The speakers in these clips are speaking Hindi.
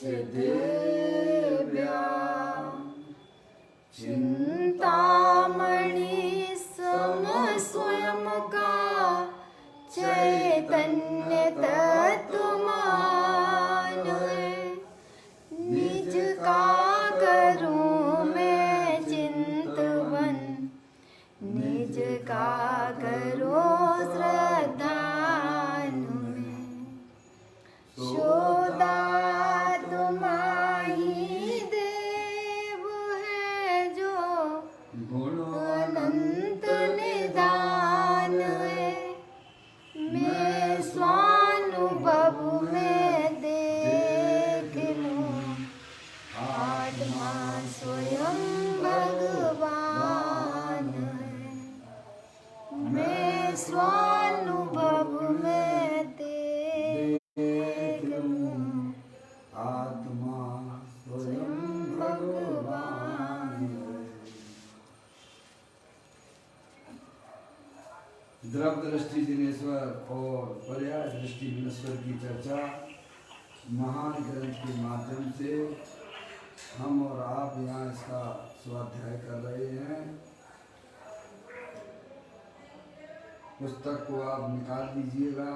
देव्या चिंतामणि सम स्वयं का चैतन्य तत्वमान निज का करूं मैं चिंतवन निज का करो श्रद्धान्वित शोधा तुम्हारी देव है जो गुण अनंत निदान है मैं स्वानुभव में देख लूं आत्मा स्वयं भगवान है मैं स्वानुभव में देख लूं आत्मा स्वयं भगवान है। द्रव दृष्टि जिनेश्वर और पर्याय दृष्टि जिनेश्वर की चर्चा महान ग्रंथ के माध्यम से हम और आप यहाँ इसका स्वाध्याय कर रहे हैं। पुस्तक को आप निकाल दीजिएगा।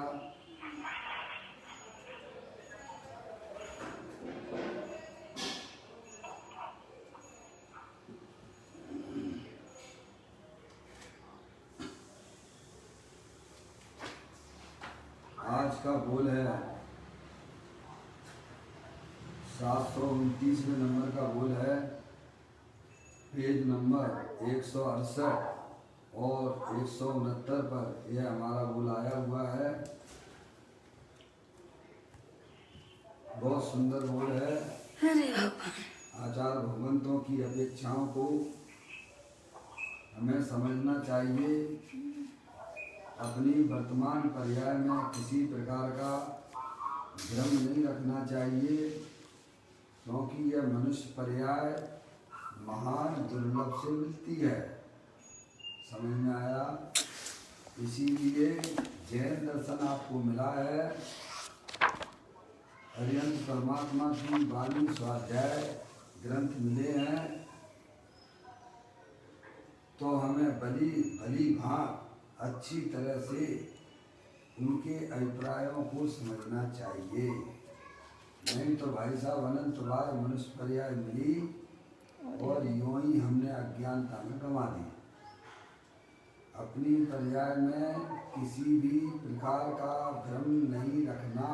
आज का बोल है 729वें नंबर का बोल है, पेज नंबर 168 और 169 पर यह हमारा बोल आया हुआ है। बहुत सुंदर बोल है। आचार्य भगवंतों की अपेक्षाओं को हमें समझना चाहिए। अपनी वर्तमान पर्याय में किसी प्रकार का भ्रम नहीं रखना चाहिए, क्योंकि यह मनुष्य पर्याय महान दुर्लभ से मिलती है। समझ में आया? इसीलिए जैन दर्शन आपको मिला है। हरियंत परमात्मा की वाणी स्वाध्याय ग्रंथ मिले हैं, तो हमें भली भांत अच्छी तरह से उनके अभिप्रायों को समझना चाहिए। नहीं तो भाई साहब अनंत बार मनुष्य पर्याय मिली और यूं ही हमने अज्ञानता में गंवा दी। अपनी पर्याय में किसी भी प्रकार का भ्रम नहीं रखना।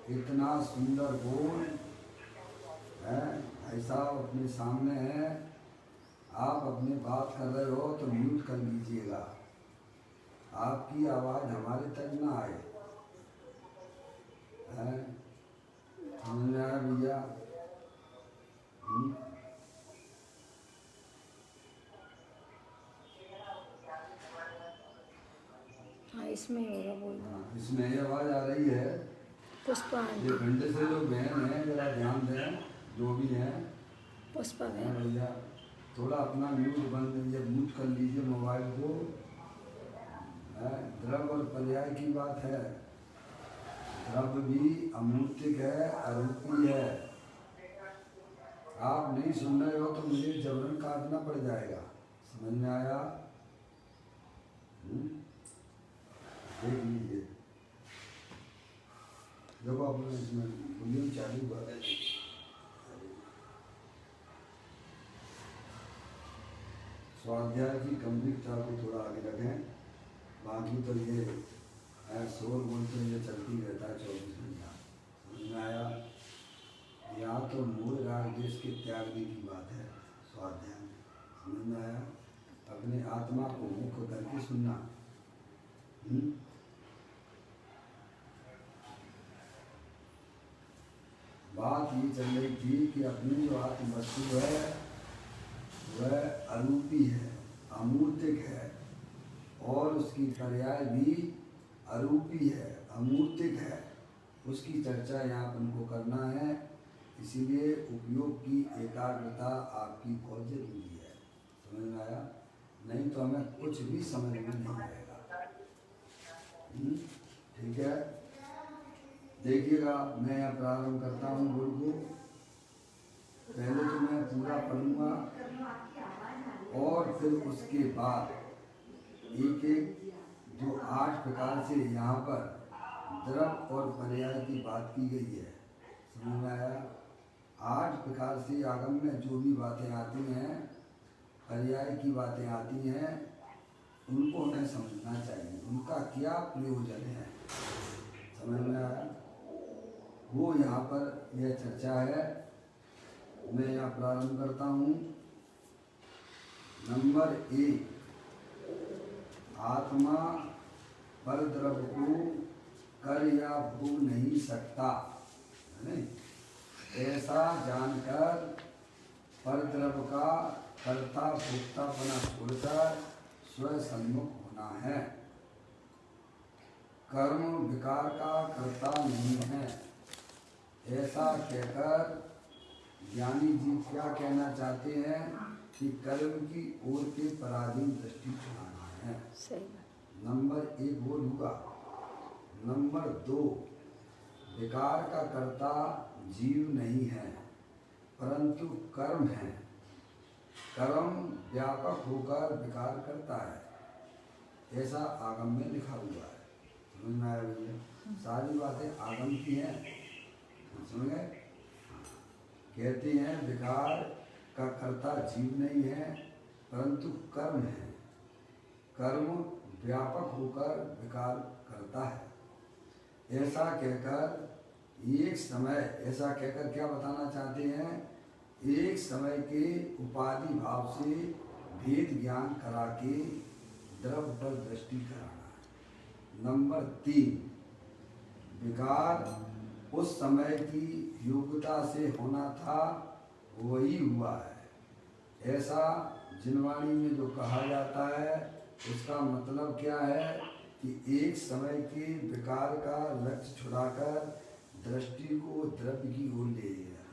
इतना सुंदर बोल है भाई साहब अपने सामने है। आप अपनी बात कर रहे हो तो म्यूट कर लीजिएगा, आपकी आवाज़ हमारे तक ना आए। समझ में आया भैया? हाँ इसमें होगा बोल। इसमें ये आवाज़ आ रही है। पुष्पा ये घंटे से जो बहन है जरा ध्यान दें, जो भी हैं। पुष्पा भैया थोड़ा अपना म्यूट म्यूट कर लीजिए मोबाइल को। द्रव्य और पर्याय की बात है। द्रव्य भी अमूर्तिक है, अरूपी है। आप नहीं सुन रहे हो तो मुझे जबरन काटना पड़ जाएगा। समझ में आया? देख लीजिए। देखो अपने इसमें वॉल्यूम चालू कर। स्वाध्याय की गंभीरता को थोड़ा आगे रखें। बाकी तो ये शोर बोलते ये चलती रहता है 24 घंटा। समझ में आया? यहाँ तो मूल राग देश के त्यागने की बात है स्वाध्याय में। समझ में आया? अपने आत्मा को मुक्त करके सुनना। बात ये चल रही थी कि अपनी जो आत्म वस्तु है वह अरूपी है, अमूर्तिक है, और उसकी पर्याय भी अरूपी है, अमूर्तिक है। उसकी चर्चा यहाँ अपन को करना है। इसीलिए उपयोग की एकाग्रता आपकी बहुत जरूरी है। समझ में आया? नहीं तो हमें कुछ भी समझ में नहीं आएगा। ठीक है? देखिएगा, मैं यहाँ प्रारंभ करता हूँ गुरु को। पहले तो मैं पूरा पढ़ूंगा और फिर उसके बाद एक एक जो 8 प्रकार से यहाँ पर द्रव और पर्याय की बात की गई है, समझ में आया? 8 प्रकार से आगम में जो भी बातें आती हैं, पर्याय की बातें आती हैं, उनको हमें समझना चाहिए, उनका क्या प्रयोजन है, समझ में आया? वो यहाँ पर यह चर्चा है। मैं यहाँ प्रारंभ करता हूँ। नंबर 1, आत्मा पर द्रव को कर या भोग नहीं सकता, है नहीं? ऐसा जानकर पर द्रव का कर्ता भोक्तापना छोड़कर स्व सन्मुख होना है। कर्म विकार का कर्ता नहीं है, ऐसा कहकर ज्ञानी जी क्या कहना चाहते हैं कि कर्म की ओर के पराधीन दृष्टि चलाना है। सही बात। नंबर 1 वो हुआ। नंबर 2, विकार का कर्ता जीव नहीं है परंतु कर्म है। कर्म व्यापक होकर विकार करता है, ऐसा आगम में लिखा हुआ है। समझ में आया भैया? सारी बातें आगम की हैं, समझ गए? कहते हैं विकार का कर्ता जीव नहीं है परंतु कर्म है। कर्म व्यापक होकर विकार करता है, ऐसा कहकर एक समय, ऐसा कहकर क्या बताना चाहते हैं? एक समय के उपाधि भाव से भेद ज्ञान करा के द्रव पर दृष्टि कराना है। नंबर 3, विकार उस समय की योग्यता से होना था वही हुआ है, ऐसा जिनवाणी में जो कहा जाता है उसका मतलब क्या है कि एक समय के विकार का लक्ष्य छुड़ाकर दृष्टि को द्रव्य की ओर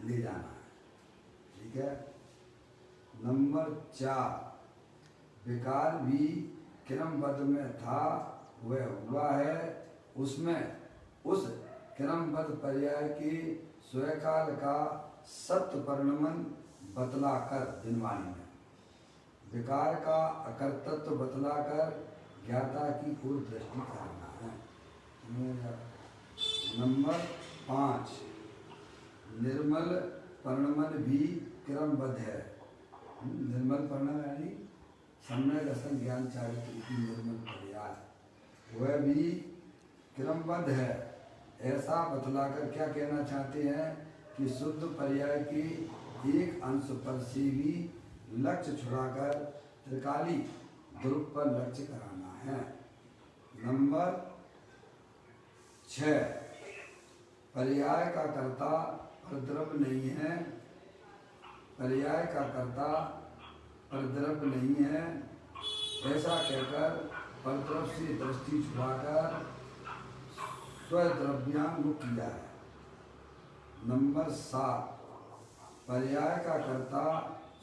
ले जाना है। ठीक है। नंबर 4, विकार भी क्रमबद्ध में था वह हुआ है, उसमें उस क्रमबद्ध पर्याय के स्वकाल का सत्य परिणमन बतलाकर दिनवाणी में विकार का अकर्तत्व बतलाकर ज्ञाता की ओर दृष्टि करना है। नंबर 5, निर्मल परिणमन भी क्रमबद्ध है। निर्मल परिणमन यानी सम्यक रसन ज्ञान चारित्र की निर्मल पर्याय, वह भी क्रमबद्ध है, ऐसा बतलाकर क्या कहना चाहते हैं कि शुद्ध पर्याय के एक अंश पर से भी लक्ष्य छुड़ाकर त्रिकाली ध्रुव पर लक्ष्य कराना है। नंबर 6, पर्याय का कर्ता परद्रव्य नहीं है, पर्याय का कर्ता परद्रव्य नहीं है, ऐसा कहकर परद्रव्य से दृष्टि छुड़ाकर स्वद्रव्यान्मुख किया है। नंबर 7, पर्याय का कर्ता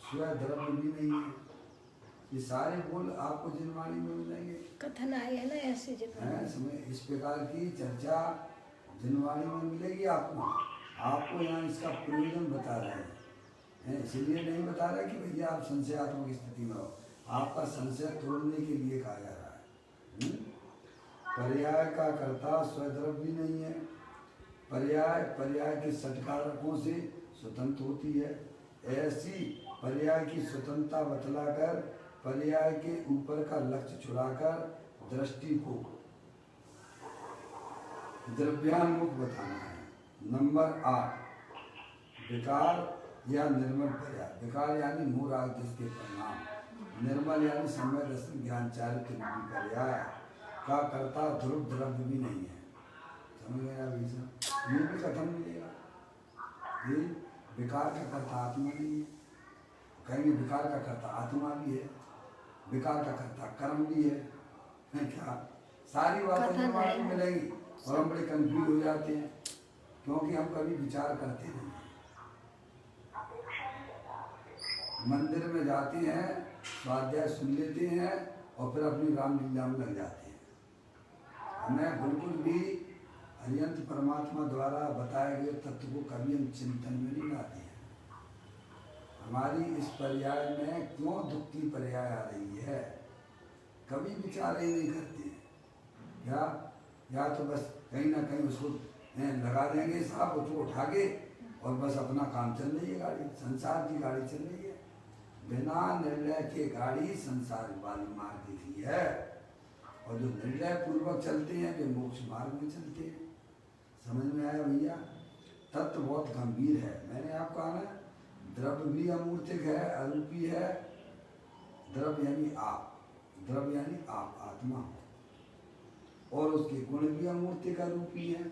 स्वद्रव्य भी नहीं है। ये सारे बोल आपको जिनवाणी में मिलेंगे, कथन आए है ना ऐसे समय इस प्रकार की चर्चा जिनवाणी में मिलेगी आपको। आपको यहाँ इसका प्रयोजन बता रहे हैं, इसलिए नहीं बता रहे कि भैया आप संशयात्मक स्थिति में हो, आपका संशय तोड़ने के लिए कहा जा रहा है। पर्याय का कर्ता स्वद्रव्य भी नहीं है, पर्याय के षटकारकों से स्वतंत्र होती है, ऐसी पर्याय की स्वतंत्रता बतलाकर पर्याय के ऊपर का लक्ष्य छुड़ाकर दृष्टि को द्रव्यान्मुख बताना है। नंबर 8, विकार या निर्मल पर्याय। विकार यानी मूल राग जिसके परिणाम, निर्मल यानी समय दर्शन ज्ञान चारित्र की पर्याय का कर्ता ध्रुव द्रव्य भी नहीं है। समझ गया भैया? ये भी कथन मिलेगा, ये विकार का कर्ता आत्मा नहीं है, कहेंगे विकार का कर्ता आत्मा भी है, विकार का कर्ता कर्म भी है क्या? सारी बातें हमारे मिलेंगी और हम बड़े कंफ्यूज हो जाते हैं क्योंकि हम कभी विचार करते नहीं। मंदिर में जाते हैं, स्वाध्याय सुन लेते हैं और फिर अपनी रामलीला में लग जाते हैं। हमें बिल्कुल भी हरियंत परमात्मा परमात्मा द्वारा बताए गए तत्व को कभी हम चिंतन में नहीं लाते हैं। हमारी इस पर्याय में क्यों दुख की पर्याय आ रही है, कभी विचार ही नहीं करते हैं। या तो बस कहीं ना कहीं उसको लगा देंगे साहब, उसको उठा के और बस अपना काम चल रही है गाड़ी, संसार की गाड़ी चल रही है। बिना निर्णय के गाड़ी संसार वाली मार्ग की है, और जो निर्णय पूर्वक चलते हैं वे मोक्ष मार्ग में चलते हैं। समझ में आया भैया? तत्व बहुत गंभीर है। मैंने आपको कहा ना, द्रव्य भी अमूर्तिक है, अरूपी है। द्रव्य यानी आप, द्रव्य यानी आप आत्मा, और उसके गुण भी अमूर्तिक अरूपी है।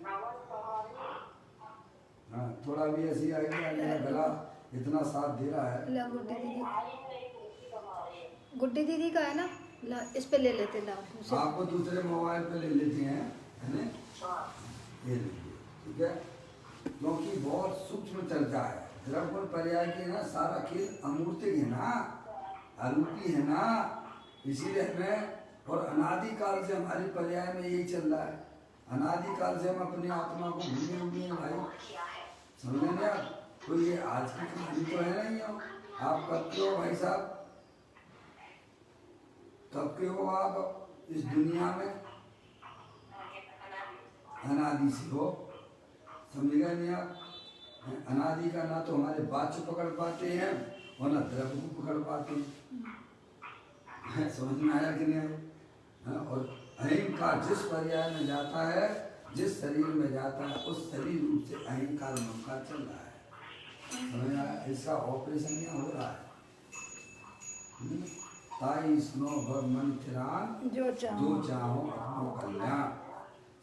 हाँ, थोड़ा भी ऐसी आइडिया, मेरा गला इतना साथ दे रहा है। ला गुड्डी दीदी का है ना, ला इस पे ले लेते ला। आपको दूसरे मोबाइल पे ले लेते हैं, है ना? ये लीजिए, ठीक है? क्योंकि बहुत सूक्ष्म चर्चा है। द्रव्य पर्याय के ना सारा खेल अमूर्तिक है ना, अरूपी है ना, इसीलिए हमें, और अनादिकाल से हमारी पर्याय में यही चल रहा है। अनादिकाल से हम अपनी आत्मा को भूले हुए हैं भाई, समझे ना? तो ये आज की कहानी तो है नहीं हो। आप कब के हो भाई साहब, कब के हो आप इस दुनिया में? अनादि से हो, समझेगा नहीं आप? अनादि का ना तो हमारे वाच्य पकड़ पाते हैं और ना द्रव्य को पकड़ पाते हैं। समझ में आया कि नहीं आया? और अहंकार जिस पर्याय में जाता है, जिस शरीर में जाता है, उस शरीर रूप से अहंकार ममकार चल रहा है। समझ में आया? इसका ऑपरेशन यहाँ हो रहा है। ताई स्नो भव मन थिरान जो चाहो अपनो कल्याण।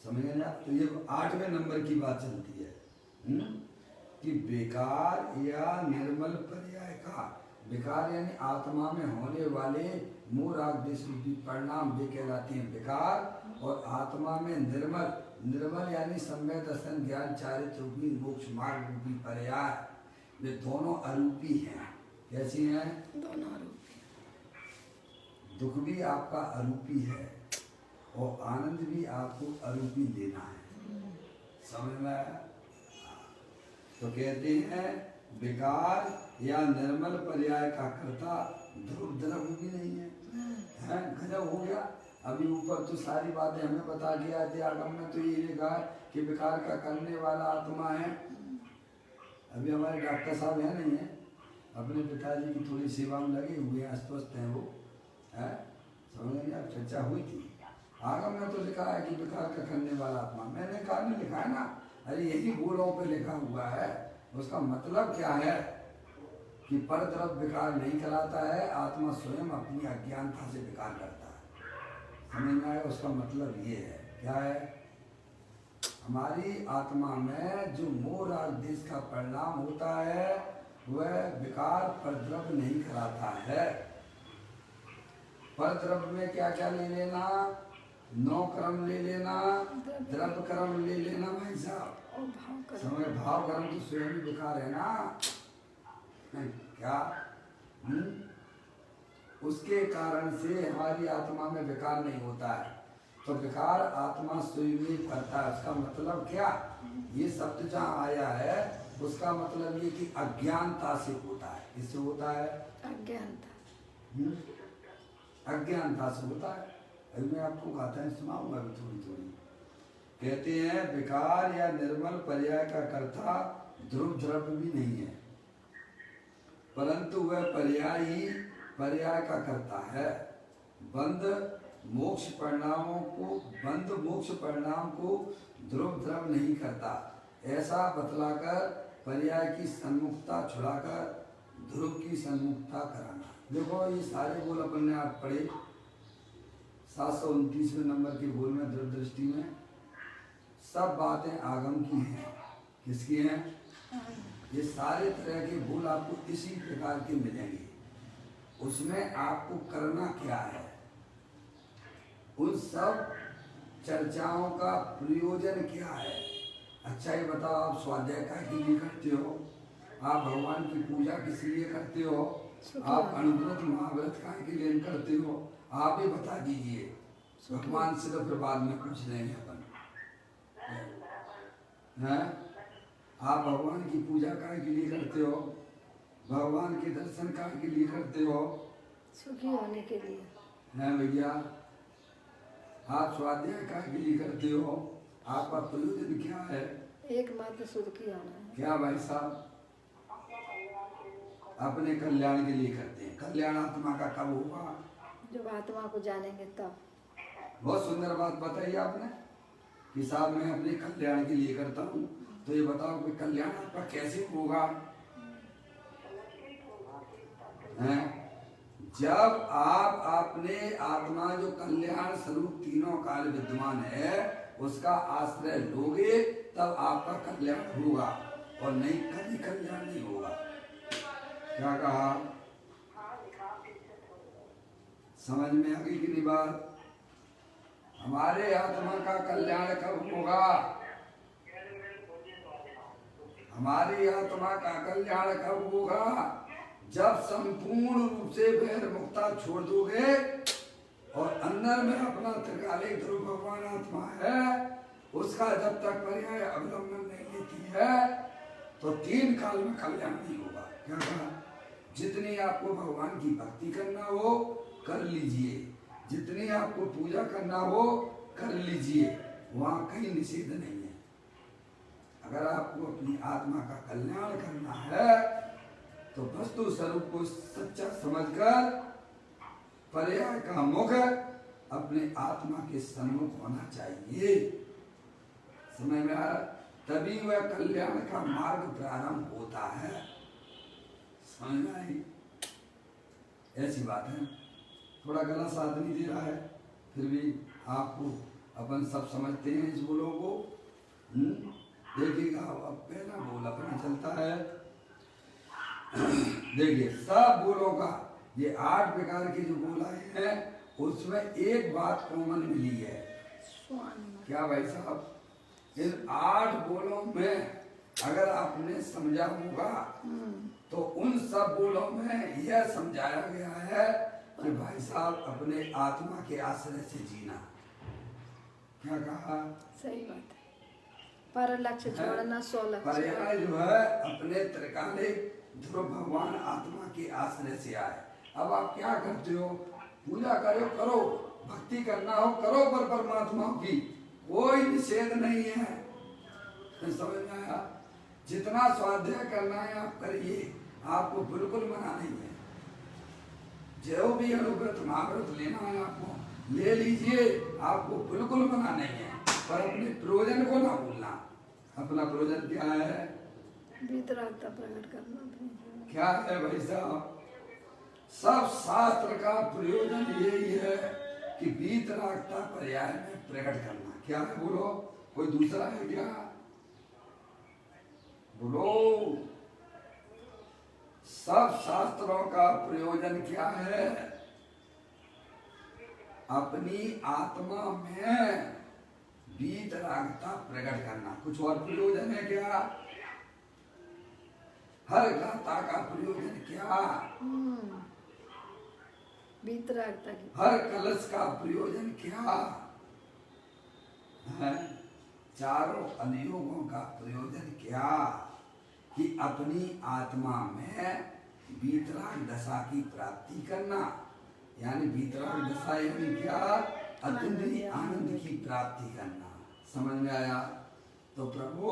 समझ ना? तो ये 8वें नंबर की बात चलती है कि बेकार या निर्मल पर्याय का, बेकार यानी आत्मा में होने वाले मूल आदेश रूपी परिणाम वे कहलाते हैं बेकार, और आत्मा में निर्मल, निर्मल यानी सम्यक दर्शन ज्ञान चारित्र रूपी मोक्ष मार्ग रूपी पर्याय, वे दोनों अरूपी हैं। कैसी हैं? दोनों अरूपी। दुख भी आपका अरूपी है और आनंद भी आपको अरूपी लेना है। समझ में आया? तो कहते हैं बेकार या निर्मल पर्याय का कर्ता ध्रुव द्रव्य भी नहीं है। गजब हो गया। अभी ऊपर तो सारी बातें हमें बता दिया थे, आगम में तो ये लिखा है कि बेकार का करने वाला आत्मा है। अभी हमारे डॉक्टर साहब है नहीं है, अपने पिताजी की थोड़ी सेवा में लगे हुए हैं, अस्वस्थ हैं वो, है? समझ नहीं? अब चर्चा हुई थी, आगम में तो लिखा है कि बेकार का करने वाला आत्मा। मैंने कहा नहीं लिखा है ना, अरे यही बोलों पे लिखा हुआ है। उसका मतलब क्या है कि पर द्रव्य बेकार नहीं कराता है, आत्मा स्वयं अपनी अज्ञानता से बेकार करता है। समझ में आया? उसका मतलब ये है, क्या है? हमारी आत्मा में जो मोह राग देश का परिणाम होता है वह बेकार पर द्रव्य नहीं कराता है। पर द्रव्य में क्या क्या ले लेना? 9 क्रम ले लेना, द्रव्य क्रम ले लेना भाई साहब। समय भाव कर्म तो स्वयं ही बेकार है ना, क्या? उसके कारण से हमारी आत्मा में बेकार नहीं होता है। तो बेकार आत्मा स्वयं ही करता है। उसका मतलब क्या? ये शब्द जहाँ आया है उसका मतलब ये कि अज्ञानता से होता है। किससे होता है? अज्ञानता। अज्ञानता से होता है। अभी मैं आपको गाथा सुनाऊंगा अभी थोड़ी थोड़ी। कहते हैं बेकार या निर्मल पर्याय का कर्ता ध्रुव द्रव्य भी नहीं है, परंतु वह पर्याय ही पर्याय का कर्ता है। बंद मोक्ष परिणाम को ध्रुव द्रव्य नहीं करता, ऐसा बतलाकर पर्याय की सन्मुखता छुड़ाकर ध्रुव की सन्मुखता कराना। देखो ये सारे बोल अपन ने आप पढ़े 729वें नंबर के बोल में ध्रुव दृष्टि में सब बातें आगम की हैं। किसकी हैं? ये सारे तरह के बोल आपको इसी प्रकार के मिलेंगे। उसमें आपको करना क्या है? उन सब चर्चाओं का प्रयोजन क्या है? अच्छा ये बताओ, आप स्वाध्याय के लिए करते हो? आप भगवान की पूजा किस लिए करते हो? आप अनुव्रत महाव्रत के लिए करते हो? आप ही बता दीजिए। भगवान से तो फिर बाद में पूछ लेंगे अपन। हैं? आप भगवान की पूजा काय के लिए करते हो? भगवान के दर्शन काय के लिए करते हो? सुखी होने के लिए। हैं भैया? आप स्वाध्याय काय के लिए करते हो? आपका प्रयोजन क्या है? एकमात्र सुखी होना है। क्या भाई साहब? अपने कल्याण के लिए करते हैं। कल्याण आत्मा का कब होगा? जब आत्मा को जानेंगे तब। बहुत सुंदर बात बताई आपने कि साहब मैं अपने कल्याण के लिए करता हूँ। तो ये बताओ कि कल्याण आपका कैसे होगा? हैं? जब आप अपने आत्मा जो कल्याण स्वरूप तीनों काल विद्यमान है उसका आश्रय लोगे तब आपका कल्याण होगा, और नहीं कभी कल्याण नहीं होगा। क्या कहा? समझ में आ गई कि नहीं बात? हमारे आत्मा का कल्याण कब होगा? हमारी आत्मा का कल्याण कब होगा? जब संपूर्ण रूप से बहिर्मुखता छोड़ दोगे और अंदर में अपना त्रिकालिक ध्रुव भगवान आत्मा है, उसका जब तक पर्याय अवलंबन नहीं लेती है तो तीन काल में कल्याण नहीं होगा। क्या कहा? जितनी आपको भगवान की भक्ति करना हो कर लीजिए, जितनी आपको पूजा करना हो कर लीजिए, वहाँ कहीं निषेध नहीं है। अगर आपको अपनी आत्मा का कल्याण करना है तो वस्तु स्वरूप को सच्चा समझकर पर्याय का मुख अपने आत्मा के सम्मुख होना चाहिए। समझ में आया? तभी वह कल्याण का मार्ग प्रारंभ होता है। समझ में आई? ऐसी बात है। थोड़ा गला साथ नहीं दे रहा है, फिर भी आपको अपन सब समझते हैं इस बोलों को। देखिएगा, अब पहला बोल अपना चलता है। देखिए सब बोलों का ये 8 प्रकार के जो बोल आए हैं उसमें एक बात कॉमन मिली है। क्या भाई साहब? इन 8 बोलों में अगर आपने समझा होगा तो उन सब बोलों में यह समझाया गया है कि भाई साहब अपने आत्मा के आश्रय से जीना। क्या कहा? सही बात है। पर लक्ष्य छोड़ना 100 लक्ष्य। पर्याय जो है अपने त्रिकालिक ध्रुव भगवान आत्मा के आश्रय से आए। अब आप क्या करते हो? पूजा करो करो, भक्ति करना हो करो, पर परमात्मा की कोई निषेध नहीं है। समझ में आया? जितना स्वाध्याय करना है आप करिए, आपको बिल्कुल मना नहीं है। जो भी अनुव्रत महाव्रत लेना है आपको ले लीजिए, आपको बिल्कुल मना नहीं है, पर अपने प्रयोजन को ना भूलना। अपना प्रयोजन क्या है? वीतरागता प्रकट करना अपनी। क्या है भाई साहब? सब शास्त्र का प्रयोजन यही है कि वीतरागता पर्याय में प्रकट करना। क्या है बोलो? कोई दूसरा है क्या? बोलो। सब शास्त्रों का प्रयोजन क्या है? अपनी आत्मा में वीतरागता प्रकट करना। कुछ और प्रयोजन है क्या? हर गाथा का प्रयोजन क्या? वीतरागता की। हर कलश का प्रयोजन क्या है? चारों अनुयोगों का प्रयोजन क्या? कि अपनी आत्मा में वीतराग दशा की प्राप्ति करना। यानी वीतराग दशा यानी क्या? अतीन्द्रिय आनंद की प्राप्ति करना। समझ में आया? तो प्रभु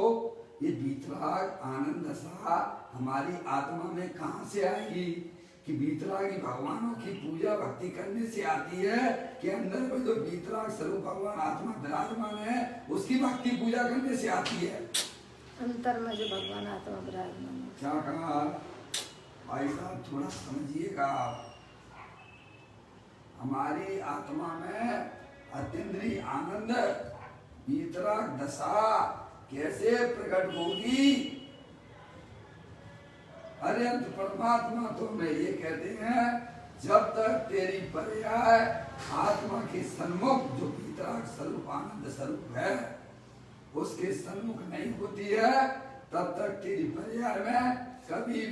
ये वीतराग आनंद दशा हमारी आत्मा में कहाँ से आएगी? कि वीतरागी भगवानों की पूजा भक्ति करने से आती है कि अंदर में जो वीतराग स्वरूप भगवान आत्मा विराजमान है उसकी भक्ति पूजा करने से आती है। अंतर में जो भगवान आत्मा विराजमान है। क्या कहा भाई साहब? थोड़ा समझिएगा। हमारी आत्मा में अतीन्द्रिय आनंद वीतराग दशा कैसे प्रकट होगी? अनंत परमात्मा तो हमें ये कहते हैं, जब तक तेरी पर्याय आत्मा के सन्मुख जो वीतराग स्वरूप आनंद स्वरूप है उसके सन्मुख नहीं होती है, तब तक तेरी पर्याय में कभी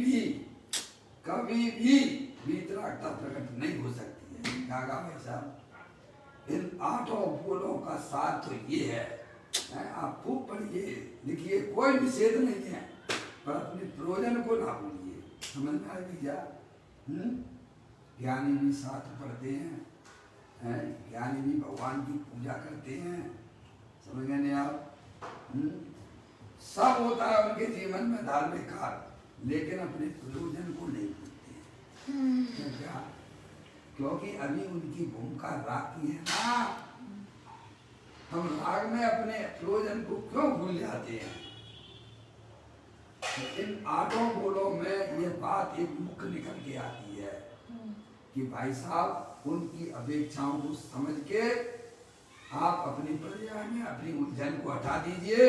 भी वीतरागता प्रकट नहीं हो सकती है। क्या कहा भाई साहब? इन 8 बोलों का सार तो ये है आप खूब पढ़िए लिखिए, कोई निषेध नहीं है, पर अपने प्रयोजन को ना भूलिए। समझ में आए भैया? ज्ञानी भी साथ पढ़ते हैं, ज्ञानी भी भगवान की पूजा करते हैं। समझ गए नहीं आप? सब होता है उनके जीवन में धार्मिक कार्य, लेकिन अपने प्रयोजन को नहीं भूलते हैं। क्या? क्योंकि अभी उनकी भूमिका राग की है ना। हम राग में अपने प्रयोजन को क्यों भूल जाते हैं? तो इन आठों बोलों में ये बात एक मुख्य निकल के आती है कि भाई साहब उनकी अपेक्षाओं को समझ के आप अपनी प्रजा में अपनी उलझन को हटा दीजिए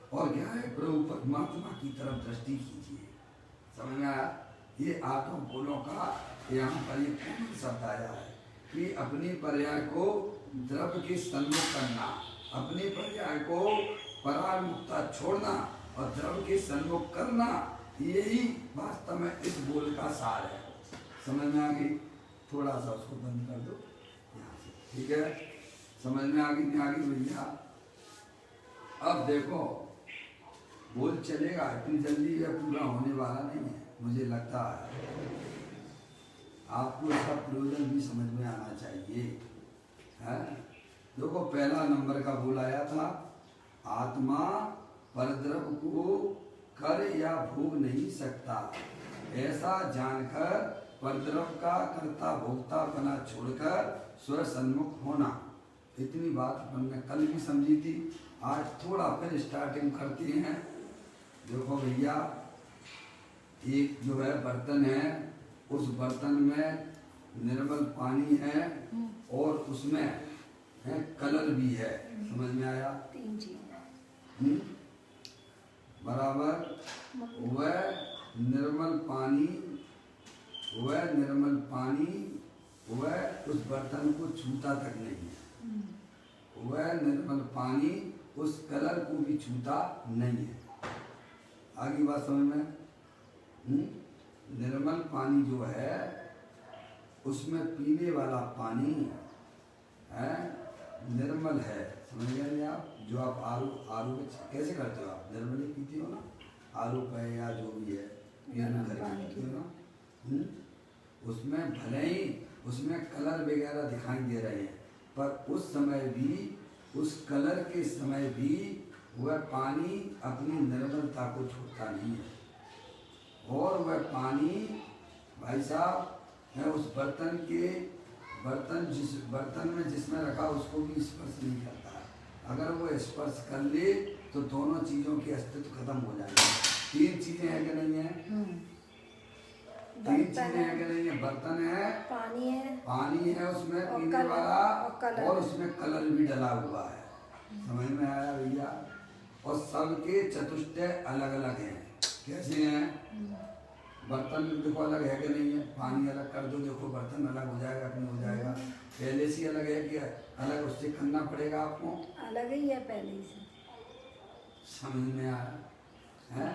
और क्या है, प्रभु परमात्मा की तरफ दृष्टि कीजिए। समझ में आया? ये आठों बोलों का यहाँ पर एक पूर्ण शब्द आया है कि अपनी पर्याय को द्रव्य के सन्मुख करना, अपनी पर्याय को परामुक्ता छोड़ना और द्रव्य के सन्मुख करना, यही वास्तव में इस बोल का सार है। समझ में आ गई? थोड़ा सा उसको बंद कर दो यहाँ से, ठीक है? समझ में आ गई नहीं आ गई भैया? अब देखो बोल चलेगा, इतनी जल्दी यह पूरा होने वाला नहीं है, मुझे लगता है। आपको इसका प्रयोजन भी समझ में आना चाहिए, है? देखो पहला नंबर का बोल आया था, आत्मा परद्रव्य को कर या भोग नहीं सकता, ऐसा जानकर परद्रव्य का कर्ता भोक्ता बना छोड़कर स्व सन्मुख होना। इतनी बात हमने कल भी समझी थी, आज थोड़ा फिर स्टार्टिंग करते हैं। देखो भैया, एक जो है बर्तन है, उस बर्तन में निर्मल पानी है और उसमें है कलर भी है। समझ में आया? तीन चीज बराबर। वह निर्मल पानी वह उस बर्तन को छूता तक नहीं है। वह निर्मल पानी उस कलर को भी छूता नहीं है। आगे बात समझ में? निर्मल पानी जो है उसमें पीने वाला पानी है, निर्मल है। समझ गए नहीं आप? जो आप आरू कैसे करते हो आप? निर्मल ही पीते हो ना, आरू पे या जो भी है पीते हो ना। उसमें भले ही उसमें कलर वगैरह दिखाई दे रहे हैं, पर उस समय भी, उस कलर के समय भी वह पानी अपनी निर्मलता को छोड़ता नहीं है। और वह पानी भाई साहब है उस जिस बर्तन में जिसमें रखा उसको भी स्पर्श नहीं करता है। अगर वो स्पर्श कर ले तो दोनों चीज़ों के अस्तित्व खत्म हो जाएंगे। तीन चीज़ें हैं कि नहीं है? तीन चीज़ें हैं कि नहीं है? बर्तन है, पानी है उसमें पीने वाला, और उसमें कलर भी डला हुआ है। समझ में आया भैया? और सबके चतुष्टय अलग अलग हैं। कैसे हैं? बर्तन देखो अलग है कि नहीं है? पानी अलग कर दो, देखो बर्तन अलग हो जाएगा कि नहीं हो जाएगा? पहले से अलग है कि अलग उससे करना पड़ेगा आपको? अलग ही है पहले से। समझ में आया है?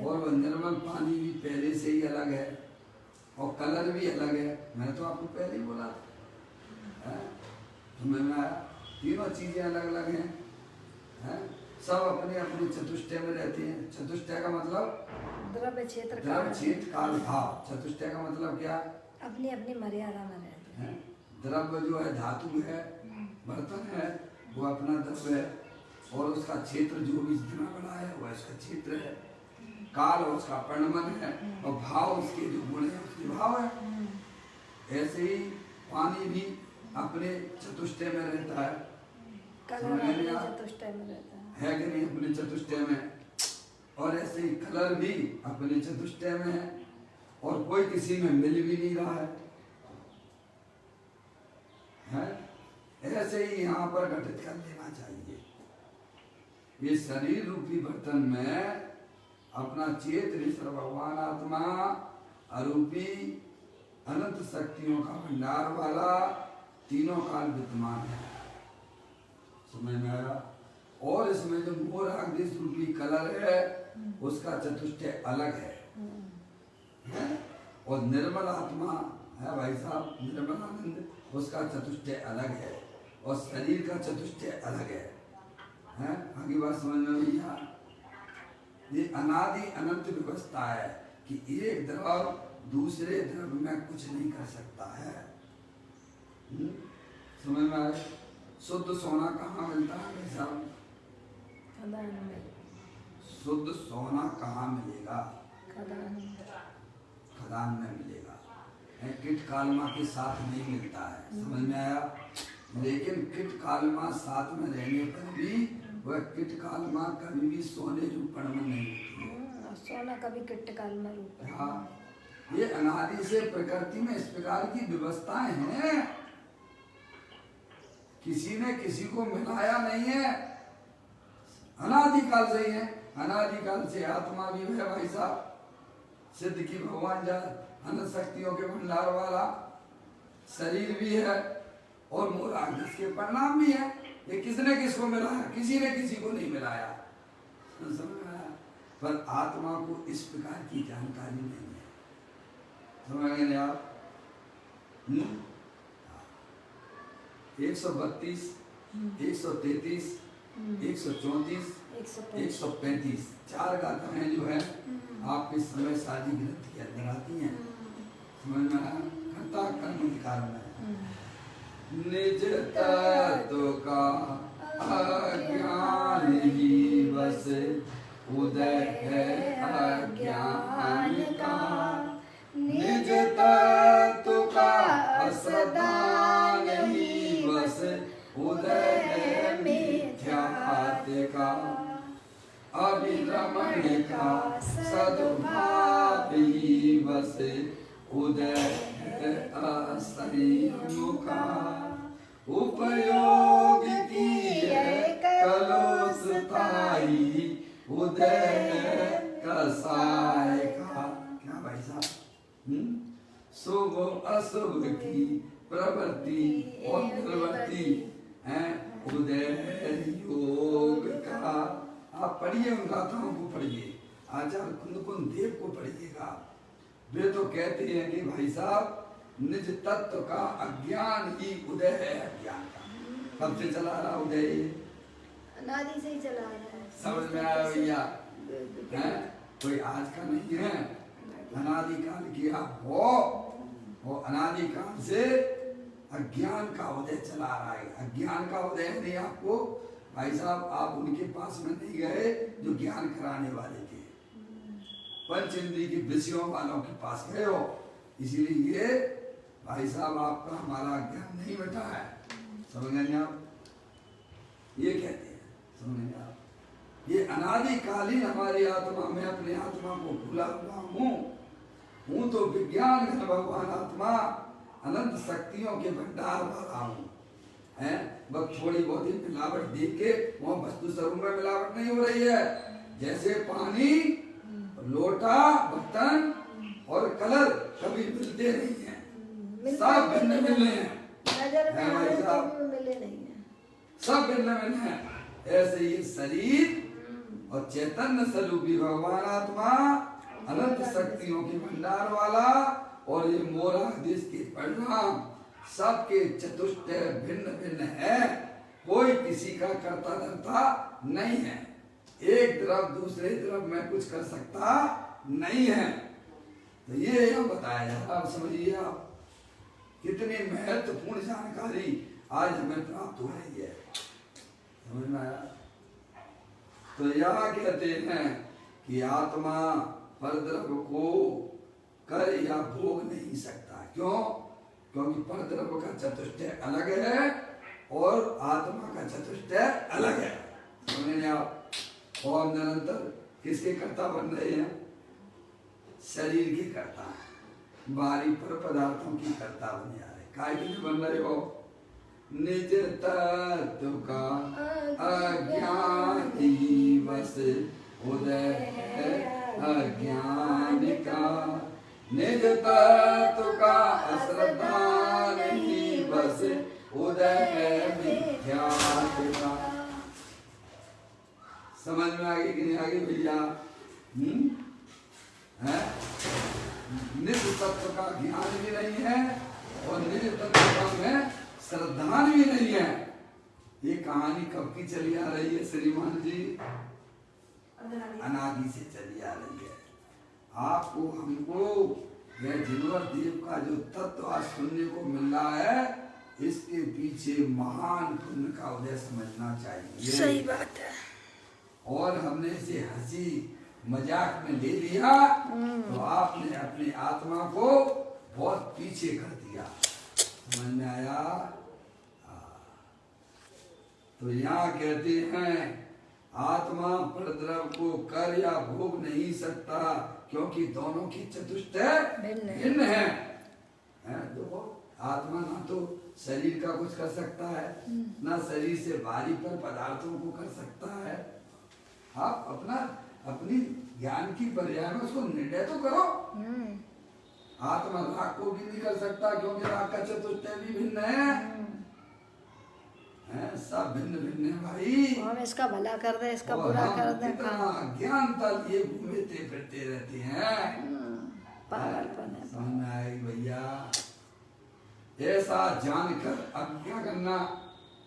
और निर्मल पानी भी पहले से ही अलग है और कलर भी अलग है। मैंने तो आपको पहले ही बोला है। समझ में आया? तीनों चीजें अलग अलग हैं, सब अपने अपने चतुष्टय में रहते हैं। चतुष्टय का मतलब द्रव्य क्षेत्र काल भाव। चतुष्टय का मतलब क्या? अपनी अपनी मर्यादा में रहते हैं। द्रव्य जो है धातु है, बर्तन है, वो अपना द्रव्य है, और उसका क्षेत्र जो भी जितना बड़ा है वह इसका क्षेत्र है। काल उसका परिणमन है, और भाव उसके जो गुण है उसके भाव है। ऐसे ही पानी भी अपने चतुष्टय में रहता है। चतुष्टय में रहता है कि नहीं? अपने चतुष्टय में। और ऐसे ही कलर भी अपने चतुष्टय में है, और कोई किसी में मिल भी नहीं रहा है? ऐसे ही यहाँ पर घटित कर लेना चाहिए। ये शरीर रूपी बर्तन में अपना चेतन भगवान आत्मा अरूपी अनंत शक्तियों का भंडार वाला तीनों काल विद्यमान है। समझ में आया? और इसमें जो मोर आदेश रूपी कलर है उसका चतुष्टय अलग है? और निर्मल आत्मा है भाई साहब, निर्मल आनंद, उसका चतुष्टय अलग है, और शरीर का चतुष्टय अलग है। है। आगे बात समझ में भैया, ये अनादि अनंत व्यवस्था है कि एक द्रव दूसरे द्रव में कुछ नहीं कर सकता है। समझ में आए? शुद्ध सोना कहाँ मिलता है भाई साहब? खदान में। शुद्ध सोना कहाँ मिलेगा? खदान में। खदान में मिलेगा, किट कालमा के साथ नहीं मिलता है। समझ में आया? लेकिन किट कालमा साथ में रहने पर भी वह किट कालमा कभी भी सोने रूपण में नहीं होती है। सोना कभी किट कालमा रूप है। हाँ, ये अनादि से प्रकृति में इस प्रकार की व्यवस्थाएं हैं, किसी ने किसी को मिलाया नहीं है, अनादिकाल से ही है। अनादिकाल से आत्मा भी है भाई साहब, सिद्ध की भगवान जा अनंत शक्तियों के भंडार वाला शरीर भी है और मोराग्रस के परिणाम भी है। ये किसने किसको मिलाया? किसी ने किसी को नहीं मिलाया। समझ में आया? पर आत्मा को इस प्रकार की जानकारी नहीं है। समझ गए आप? 132, 133, 134, 135 चार गाथाएं जो है आपके समय शादी ग्रंथ के अंदर आती हैं। समझ में आया? कर्ता कर्म अधिकार में निज तत्व का अज्ञान ही बस उदय है अज्ञान का, निज तत्व का असदान ही बस उदय है मिथ्यात्व का, अभिरमण का सद्भाव ही बस उदय है असंयम का, उपयोग की कलोसताई उदय है कसाय का। क्या भाई साहब? शुभ अशुभ की प्रवृत्ति और प्रवृत्ति है उदय है योग का। आप पढ़िए, उन गाथाओं को पढ़िए, आचार्य कुंद देव को पढ़िएगा। वे तो कहते हैं कि भाई साहब निज तत्व का अज्ञान ही उदय है अज्ञान का। कब से चला रहा उदय? अनादि से ही चला रहा है। समझ में आया भैया? है कोई आज का नहीं है, अनादिकाल की आप हो अनादिकाल से अज्ञान का उदय चला रहा है। अज्ञान का उदय नहीं आपको भाई साहब, आप उनके पास में नहीं गए जो ज्ञान कराने वाले थे, पंच इंद्रिय के विषयों वालों के पास गए हो, इसीलिए भाई साहब आपका हमारा ज्ञान नहीं बैठा है। समझ गए आप? ये कहते हैं, समझ आप? ये अनादिकालीन हमारी आत्मा में अपने आत्मा को भूला हुआ हूँ तो विज्ञान घन भगवान आत्मा अनंत शक्तियों के भंडार वाला हूँ। है बस थोड़ी बहुत ही मिलावट देख के वहाँ वस्तु स्वरूप में मिलावट नहीं हो रही है। जैसे पानी, लोटा, बर्तन और कलर कभी मिलते नहीं हैं, सब भिन्न भिन्न हैं। नजर में आए तो भी मिले नहीं हैं, सब भिन्न भिन्न हैं। ऐसे ये शरीर और चैतन्य स्वरूपी भगवान आत्मा अनंत शक्तियों के भंडार वाला और ये मोरा देश के परिणाम सबके चतुष्टय भिन्न भिन्न है। कोई किसी का कर्ता धर्ता नहीं है। एक द्रव दूसरे द्रव में कुछ कर सकता नहीं है। तो ये यहाँ बताया जाता। आप समझिए, आप कितनी महत्वपूर्ण जानकारी आज हमें प्राप्त हो रही है। समझ में आया? तो यहाँ कहते हैं कि आत्मा परद्रव्य को कर या भोग नहीं सकता। क्यों? क्योंकि परद्रव्य का चतुष्टय अलग है और आत्मा का चतुष्टय अलग है। समझ आप? और निरंतर किसके कर्ता बन रहे हैं? शरीर के कर्ता, बाहरी पर पदार्थों की कर्ता बन जा रहे। काय के लिए बन रहे हो? निज तत्व का अज्ञान ही बस उदय है अज्ञान का, निज तत्व का अश्रद्धा नहीं बस उदय है मिथ्यात्व का। समझ में आगे कि नहीं आगे भैया? निज तत्व का ज्ञान भी नहीं है और निज तत्व में श्रद्धा भी नहीं है। ये कहानी कब की चली आ रही है श्रीमान जी? अनादि से चली आ रही है। आपको हमको यह जिनवर देव का जो तत्व आज सुनने को मिल रहा है, इसके पीछे महान पुण्य का उदय समझना चाहिए। सही बात है। और हमने इसे हंसी मजाक में ले लिया तो आपने अपनी आत्मा को बहुत पीछे कर दिया। समझ में आया? तो यहाँ कहते हैं आत्मा परद्रव को कर या भोग नहीं सकता, क्योंकि दोनों की चतुष्टय भिन्न है। देखो आत्मा ना तो शरीर का कुछ कर सकता है, ना शरीर से बाहरी पर पदार्थों को कर सकता है। आप अपनी ज्ञान की पर्याय में उसको निर्णय तो करो। आत्मा राग को भी नहीं कर सकता, क्योंकि राग का चतुष्टय भी भिन्न है। सब भिन्न भिन्न है भाई। हम इसका भला कर दे, इसका बुरा कर दे। ज्ञान तक ये घूमते फिरते रहते हैं। पागलपन है। समझ में आई भैया? ऐसा जानकर अब क्या करना?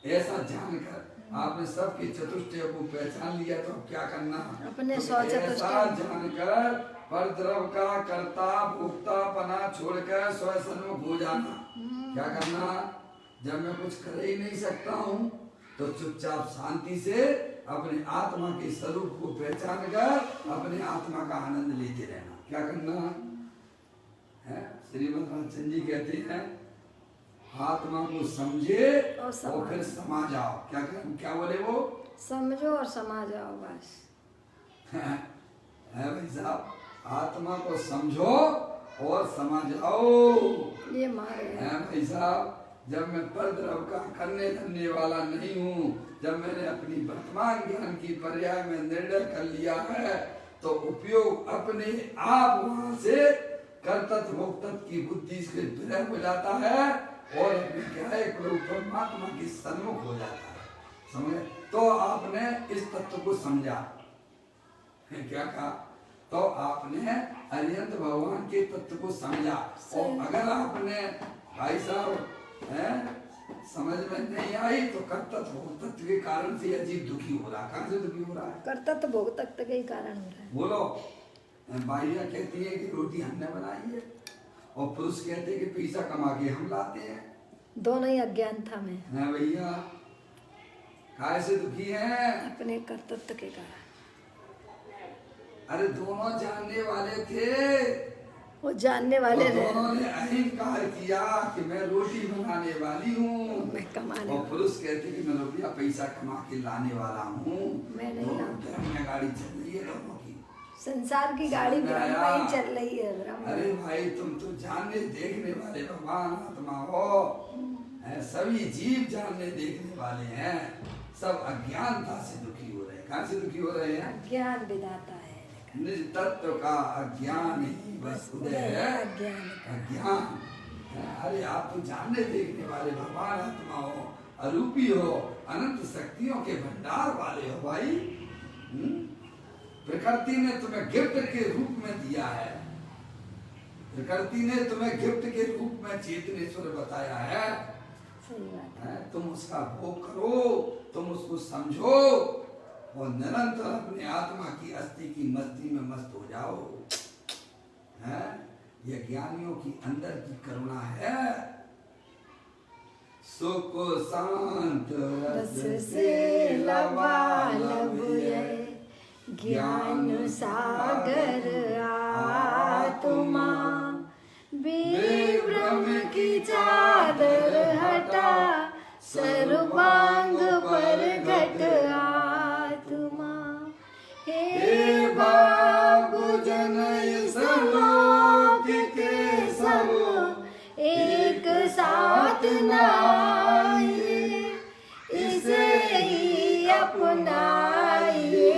ऐसा जानकर आपने सबके चतुष्टय को पहचान लिया तो अब क्या करना? अपने तो सौ चतुष्टय ऐसा जानकर परद्रव का कर्ता भोक्तापना छोड़कर स्वसन्मुख हो जाना। क्या करना? जब मैं कुछ कर ही नहीं सकता हूँ तो चुपचाप शांति से अपने आत्मा के स्वरूप को पहचान कर अपने आत्मा का आनंद लेते रहना। क्या करना है? श्रीमद् रामचंद्र जी कहते हैं आत्मा को समझे और फिर समा जाओ। क्या बोले वो? समझो और समा जाओ बस। है भाई साहब, आत्मा को समझो और समा जाओ। ये मारे है भाई साहब। जब मैं परद्रव का करने धरने वाला नहीं हूँ, जब मैंने अपनी वर्तमान ज्ञान की पर्याय में निर्णय कर लिया है, तो उपयोग अपने आप वहां से कर्तव्य भोक्तव्य की बुद्धि से विरह हो जाता है और क्या है परमात्मा के सन्मुख हो जाता है। समझे? तो आपने इस तत्व को समझा। क्या कहा? तो आपने अरिहंत भगवान के तत्व को समझा। और अगर आपने भाई साहब समझ में नहीं आई तो कर्तव्य भोक्तव्य के कारण से अजीब दुखी हो रहा है। कहाँ से दुखी हो रहा है? कर्तव्य भोक्तव्य के ही कारण हो रहा है। बोलो। बाइया कहती है कि रोटी हमने बनाई है और पुरुष कहते हैं कि पैसा कमा के हम लाते हैं। दोनों ही अज्ञानता में है भैया। काहे से दुखी है? अपने कर्तव्य के कारण। अरे दोनों जानने वाले थे, वो जानने वाले थे। दोनों ने अहंकार किया कि मैं रोटी बनाने वाली हूँ, मैं कमाने और पुरुष कहते कि मैं रुपया पैसा कमा के लाने वाला हूँ। मैं नहीं लाऊं। गाड़ी चल रही है दोनों की, संसार की गाड़ी ब्रह्म ही चल रही है। ब्रह्म। अरे भाई तुम तो जानने देखने वाले भगवान आत्मा हो। सभी जीव जानने देखने वाले हैं, सब अज्ञानता से दुखी हो रहे हैं। कहाँ से दुखी हो रहे हैं? अज्ञान विधाता है। निज तत्व का अज्ञान ही बस उदय है। अज्ञान। अरे आप तो जानने देखने वाले भगवान आत्मा हो, अरूपी हो, अनंत शक्तियों के भंडार वाले हो भाई। प्रकृति ने तुम्हें गिफ्ट के रूप में दिया है। प्रकृति ने तुम्हें गिफ्ट के रूप में चेतनेश्वर बताया है। सही बात है। तुम उसका भोग करो, तुम उसको समझो और निरंतर अपने आत्मा की अस्थि की मस्ती में मस्त हो जाओ। है यह ज्ञानियों की अंदर की करुणा है। सुख शांत रस से लबालब ये ज्ञान सागर आत्मा, विभ्रम की चादर हटा सर्वांग पर घट आत्मा। हे बाबू जन इस लोक के सब एक साथ नाइए, इसे ही अपनाइए,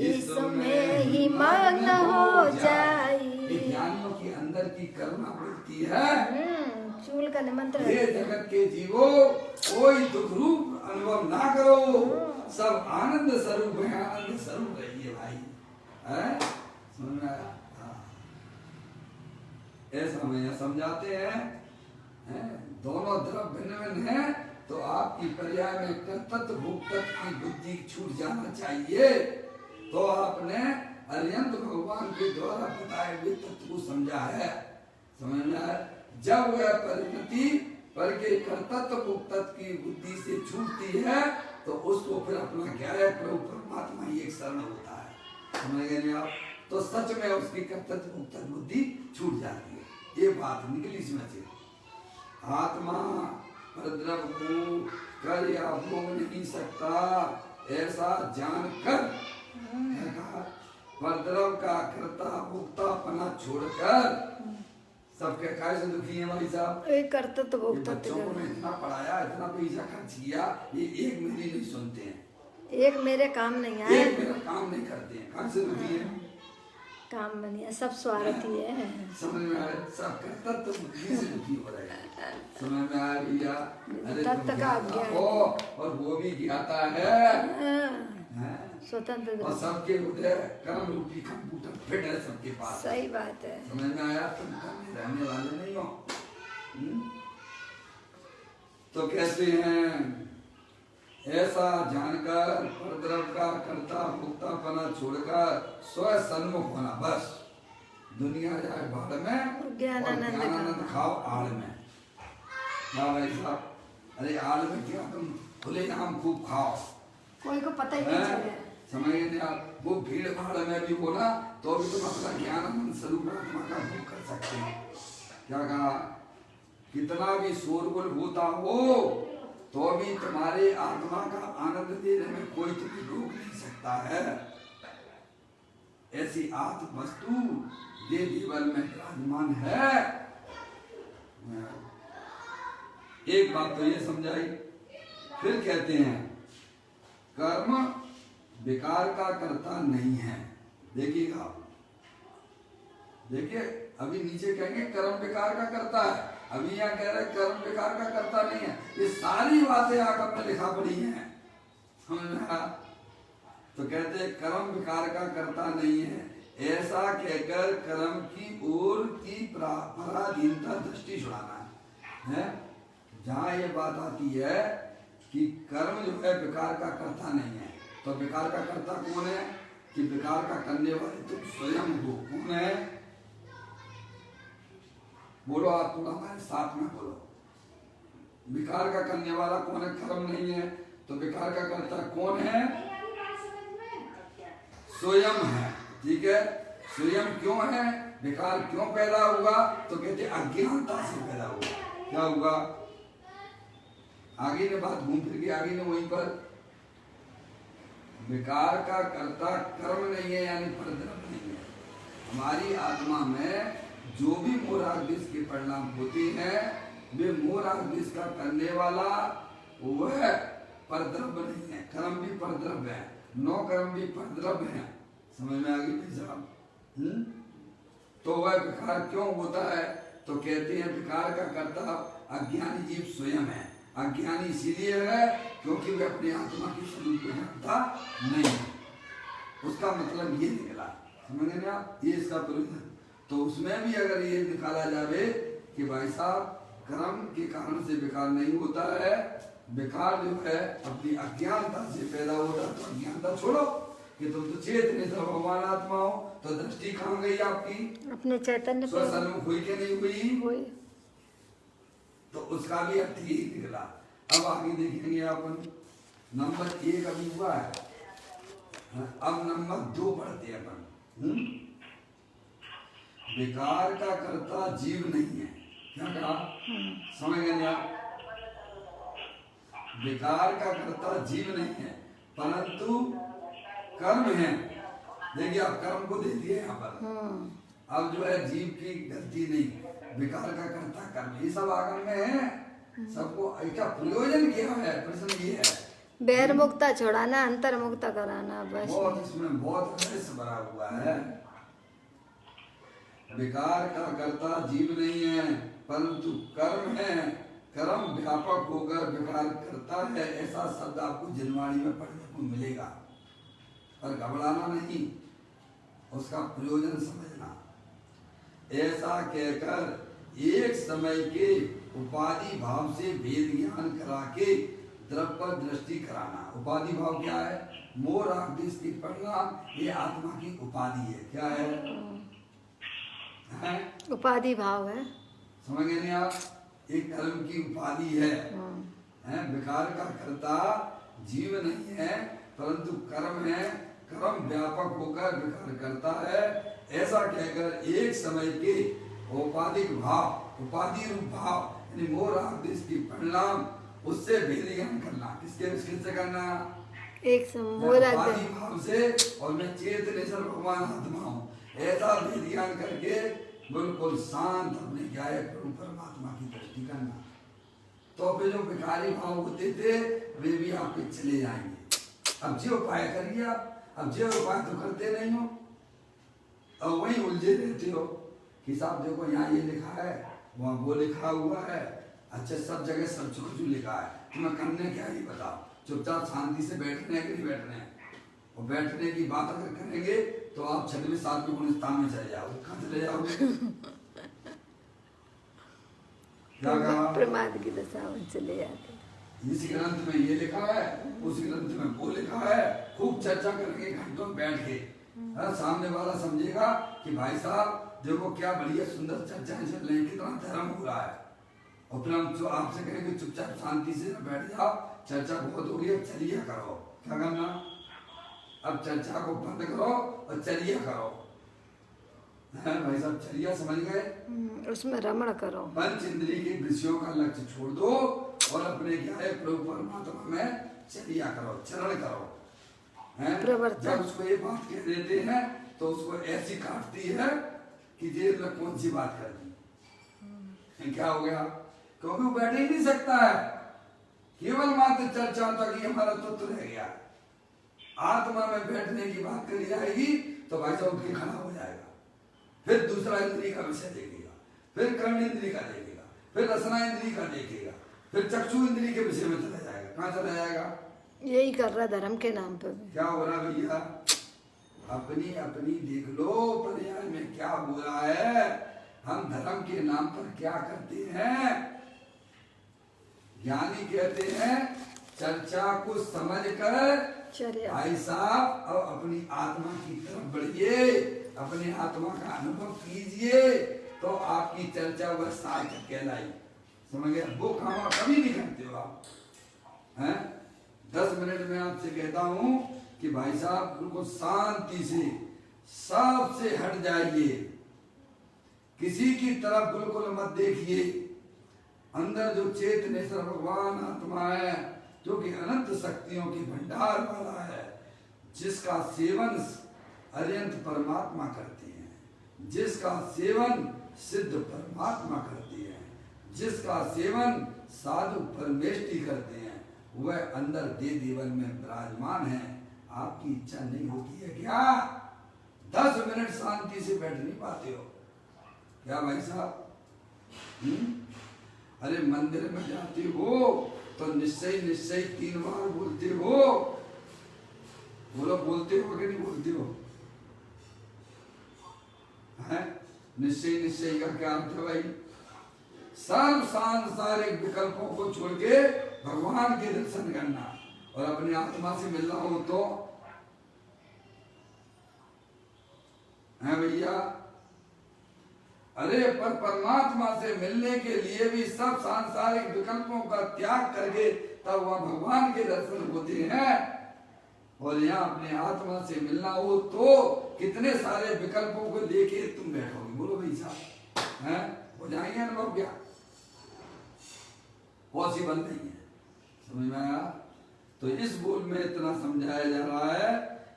इसमें ही मग्न हो जाइए। ज्ञानियों के अंदर की करुणा वृत्ति है। चूल का निमंत्रण। हे जगत के जीवो, कोई दुख रूप अनुभव ना करो, सब आनंद स्वरूप है। आनंद स्वरूप रहिए भाई। समझ में आया? ऐसा हमें समझाते हैं। दोनों तरफ भिन्न भिन्न है तो आपकी पर्याय में कर्तृत्व भोक्तृत्व की बुद्धि छूट जाना चाहिए। तो आपने अरिहंत भगवान के द्वारा बताए हुए तत्व को समझा है, समझ में आया। जब वह परिणति पर के कर्तृत्व भोक्तृत्व की बुद्धि से छूटती है तो उसको फिर अपना क्या है, प्रभु परमात्मा ही एक शरण होता है, समझ गए आप। तो सच में उसकी कर्तृत्व भोक्तृत्व बुद्धि छूट जाती है। ये बात निकली इसमें से। आत्मा परद्रव को कर या भोग नहीं सकता ऐसा जानकर, परद्रव का कर्ता भोक्तापना छोड़कर सबके कैसे दुखी है भाई साहब। एक करता तो भोगता बच्चों को मैं इतना पढ़ाया, इतना पैसा खर्च किया, ये एक मेरी नहीं सुनते हैं, एक मेरे काम नहीं आए, एक मेरा काम नहीं करते हैं, कहाँ से दुखी है। काम बनिया सब स्वार्थी है। समझ में आ रहा, सब कर्तव्य बुद्धि से दुखी हो रहे हैं, समझ में आ भैया। अरे तत्व का अज्ञान हो, और वो भी ज्ञाता है, स्वतंत्र और सबके हृदय कर्म रूपी कंप्यूटर फिट है सबके पास। सही बात है। समझ में आया, तुम घर में रहने वाले नहीं हो। तो कहते हैं ऐसा जानकर परद्रव का कर्ता भोक्तापना छोड़कर स्व सन्मुख होना, बस दुनिया जाए बाढ़ में, ज्ञानानंद खाओ आड़ में। क्या भाई साहब, अरे आड़ में क्या तुम खुले आम खूब खाओ, कोई को पता ही नहीं चले, समझ गए आप। वो भीड़ भाड़ में भी हो ना तो भी तुम अपना ज्ञानानंद स्वरूप आत्मा का भोग कर सकते हो। क्या कहा, कितना भी शोरगुल होता हो तो भी तुम्हारे आत्मा का आनंद देने में कोई तुम्हें रोक नहीं सकता है। ऐसी आत्म वस्तु देह जीवन में विराजमान है। एक बात तो ये समझाई। फिर कहते हैं कर्म विकार का कर्ता नहीं है। देखिएगा, देखिए अभी नीचे कहेंगे कर्म विकार का कर्ता है, अभी यहाँ कह रहे कर्म विकार का कर्ता नहीं है। ये सारी बातें आकर में लिखा पड़ी हैं, समझ में आया। तो कहते हैं कर्म विकार का कर्ता नहीं है, ऐसा कहकर कर्म की ओर की पराधीनता दृष्टि छुड़ाना है। जहाँ ये बात आती है कि कर्म जो है विकार का कर्ता नहीं है, तो विकार का कर्ता कौन है, कि विकार का करने वाले तुम स्वयं हो। कौन है, बोलो आप थोड़ा हमारे साथ में बोलो। विकार का करने वाला कौन है, कर्म नहीं है, तो विकार का कर्ता कौन है, स्वयं है। ठीक है, स्वयं क्यों है, विकार क्यों पैदा हुआ, तो कहते अज्ञानता से पैदा हुआ। क्या हुआ, आगे ने बात घूम फिर के आगे ने वहीं पर, विकार का कर्ता कर्म नहीं है यानी परद्रव्य नहीं है। हमारी आत्मा में जो भी मोराग्निश के परिणाम होते हैं वे मोराग्निश का करने वाला वह परद्रव्य नहीं है। कर्म भी परद्रव्य है, नौ कर्म भी परद्रव्य है। समझ में आ गई भाई साहब। तो वह विकार क्यों होता है, तो कहते हैं विकार का कर्ता अज्ञानी जीव स्वयं है। अज्ञानी इसीलिए है क्योंकि वह अपने आत्मा के स्वरूप को जानता नहीं। उसका मतलब ये निकला, समझ गए आप, ये इसका प्रयोजन। तो उसमें भी अगर ये निकाला जाए कि भाई साहब कर्म के कारण से विकार नहीं होता है, विकार जो है अपनी अज्ञानता से पैदा होता है। तो अज्ञानता छोड़ो कि तुम तो चेतन भगवान आत्मा हो, तो दृष्टि कहाँ गई आपकी, अपने चैतन्य स्वसन्मुख हुई कि नहीं हुई। तो उसका भी अर्थ ही निकला। अब आगे देखेंगे अपन, नंबर 1 अभी हुआ है, अब नंबर 2 पढ़ते हैं अपन। विकार का कर्ता जीव नहीं है। क्या कहा, समझ गए आप, विकार का कर्ता जीव नहीं है परंतु कर्म है। देखिए आप कर्म को दे दिए यहाँ पर। अब जो है जीव की गलती नहीं, विकार का कर्ता कर्म, ये सब आगम में है। सबको ऐसा प्रयोजन किया है, प्रश्न ये है बैर मुक्ता छोड़ाना, अंतर मुक्ता कराना, बस बहुत इसमें बहुत रहस्य भरा हुआ है। विकार का कर्ता जीव नहीं है परंतु कर्म है, कर्म व्यापक होकर विकार करता है। ऐसा शब्द आपको जनवाणी में पढ़ने को मिलेगा, पर घबराना नहीं, उसका प्रयोजन समझना। ऐसा कहकर एक समय के उपाधि भाव से भेद ज्ञान करा के द्रव्य पर दृष्टि कराना। उपाधि भाव क्या है? मोर आदेश की परिणाम, ये आत्मा की उपाधि है। क्या है? उपाधि भाव है। समझ गए नहीं आप? एक कर्म की उपाधि है। विकार का कर्ता जीव नहीं है, परंतु कर्म है। कर्म व्यापक होकर विकार करता है। ऐसा कहकर एक समय के औपाधिक भाव, उपाधि रूप भाव यानी मोर आदेश की परिणाम, उससे भेद ज्ञान करना। किससे करना? एक उपाधि भाव से, और मैं चेतनेश्वर भगवान आत्मा हूँ, ऐसा भेद ज्ञान करके बिल्कुल शांत अपने गायक परमात्मा की दृष्टि करना। तो फिर जो विकारी भाव होते थे वे भी आपके चले जाएंगे। अब जो उपाय करिए आप, अब जो उपाय तो करते नहीं हो और वहीं उलझे रहते हो कि साहब देखो यहाँ ये लिखा है, वहाँ वो लिखा हुआ है, अच्छा सब जगह सब कुछ लिखा है, तुम्हें करने क्या ही बताओ। चुपचाप शांति से बैठने हैं कि नहीं बैठने हैं? और बैठने की बात अगर करेंगे तो आप 6वें 7वें गुणस्थान में चले जाओगे। कहाँ चले जाओगे? क्या कहा? प्रमाद की दशा में चले जाते। इस ग्रंथ में ये लिखा है, उस ग्रंथ में वो लिखा है, खूब चर्चा करके घंटों बैठ के सामने वाला समझेगा कि भाई साहब देखो क्या बढ़िया सुंदर चर्चाएं चल रही, कितना धर्म हो रहा है। और फिर हम जो आपसे कहेंगे चुपचाप शांति से बैठ जाओ, चर्चा बहुत हो गई, अब चलिए करो। क्या करना? अब चर्चा को बंद करो और चलिए करो। भाई साहब चलिए, समझ गए? उसमें रमण करो। पंच इंद्रिय के विषयों का लक्ष्य छोड़ दो और अपने क्या है प्रभु परमात्मा में चलिया करो, चरण करो। जब उसको ये बात कह देते हैं तो उसको ऐसी काटती है कि जेल में कौन सी बात कर दी। क्या हो गया? क्योंकि वो बैठ ही नहीं सकता है, केवल मात्र चर्चा तक ही हमारा तत्व रह गया। आत्मा में बैठने की बात करी जाएगी तो भाई साहब उठ के खड़ा हो जाएगा, फिर दूसरा इंद्रिय का विषय देखेगा, फिर कर्ण इंद्रिय का देखेगा, फिर रसना इंद्रिय का देखेगा, फिर चक्षु इंद्रिय के विषय में चला जाएगा। कहाँ चला जाएगा? यही कर रहा धर्म के नाम पे। क्या हो रहा भैया? अपनी अपनी देख लो पर्याय में क्या हो रहा है। हम धर्म के नाम पर क्या करते हैं? ज्ञानी कहते हैं चर्चा को समझकर भाई साहब अब अपनी आत्मा की तरफ बढ़िए, अपने आत्मा का अनुभव कीजिए तो आपकी चर्चा वह सार्थक कहलाई। समझ गए? वो काम कभी नहीं करते हो आप। हैं? 10 मिनट में आपसे कहता हूं कि भाई साहब बिल्कुल शांति से सबसे हट जाइए, किसी की तरफ बिल्कुल मत देखिए। अंदर जो चेतनेश्वर भगवान आत्मा है, जो कि अनंत शक्तियों की भंडार वाला है, जिसका सेवन अरियंत परमात्मा करते हैं, जिसका सेवन सिद्ध परमात्मा करते हैं, जिसका सेवन साधु परमेष्टि करते हैं, वह अंदर दे देवन में विराजमान है। आपकी इच्छा नहीं होती है क्या? 10 मिनट शांति से बैठ नहीं पाते हो क्या भाई साहब? अरे मंदिर में जाते हो तो निश्चय निश्चय 3 बार बोलते हो। बोलो, बोलते हो कि नहीं बोलते हो? हैं? निश्चय निश्चय का क्या अर्थ है भाई? सर्व सांसारिक विकल्पों को छोड़ के भगवान के दर्शन करना और अपनी आत्मा से मिलना हो तो है भैया। अरे पर परमात्मा से मिलने के लिए भी सब सांसारिक विकल्पों का त्याग करके तब वह भगवान के दर्शन होते हैं। और यहाँ अपने आत्मा से मिलना हो तो कितने सारे विकल्पों को लेके तुम बैठोगे? बोलो भाई साहब, हैं? हो जाएंगे अनुभव क्या? पॉसिबल नहीं है। समझ में आया? तो इस बोल में इतना समझाया जा रहा है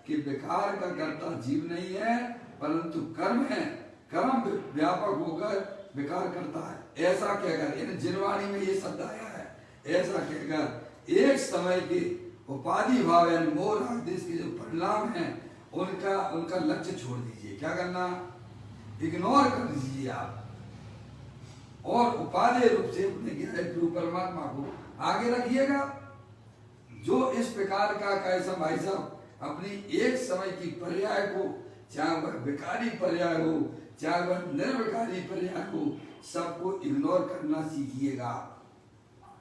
कि विकार का कर्ता जीव नहीं है, परंतु कर्म है। कर्म व्यापक होकर विकार करता है। ऐसा कहकर, यानी जिनवाणी में ये शब्द आया है, ऐसा कहकर एक समय के उपाधि भाव यानी मोह राग देश के जो परिणाम है उनका लक्ष्य छोड़ दीजिए। क्या करना? इग्नोर कर दीजिए आप, और उपाधि रूप से अपने परमात्मा को आगे रखिएगा। जो इस प्रकार का कैसा भाई साहब अपनी एक समय की पर्याय को, चाहे वह विकारी पर्याय हो चाहे वह निर्विकारी पर्याय हो, सबको इग्नोर करना सीखिएगा।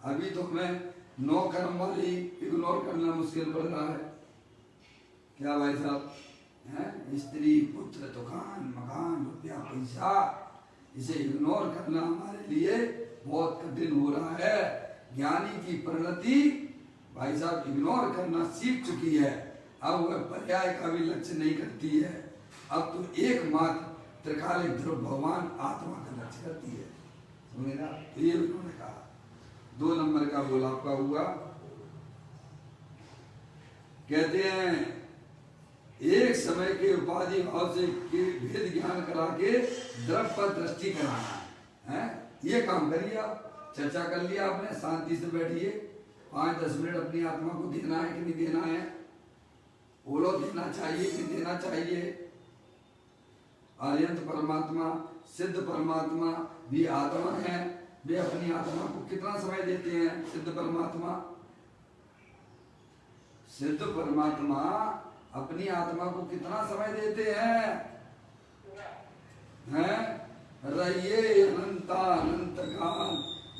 अभी तो हमें 9 कर्म वाली इग्नोर करना मुश्किल पड़ रहा है। क्या भाई साहब हैं? स्त्री, पुत्र, दुकान, मकान, रुपया, पैसा, इसे इग्नोर करना हमारे लिए बहुत कठिन हो रहा है। ज्ञानी की परिणति भाई साहब इग्नोर करना सीख चुकी है। अब वह पर्याय का भी लक्ष्य नहीं करती है। अब तो एकमात्र त्रिकालिक ध्रुव भगवान आत्मा का लक्ष्य करती है। समझेगा? तो ये उन्होंने कहा। 2 नंबर का बोला आपका हुआ, कहते हैं एक समय के उपाधि भाव से भेद ज्ञान करा के द्रव्य पर दृष्टि कराना है। ये काम करिए आप। चर्चा कर लिया आपने, शांति से बैठिए, 5-10 मिनट अपनी आत्मा को देना है कि नहीं देना है, बोलो देना चाहिए कि नहीं देना चाहिए। अरिहंत परमात्मा, सिद्ध परमात्मा भी आत्मा है, वे अपनी आत्मा को कितना समय देते हैं? सिद्ध परमात्मा अपनी आत्मा को कितना समय देते हैं? रहिए अनंत काल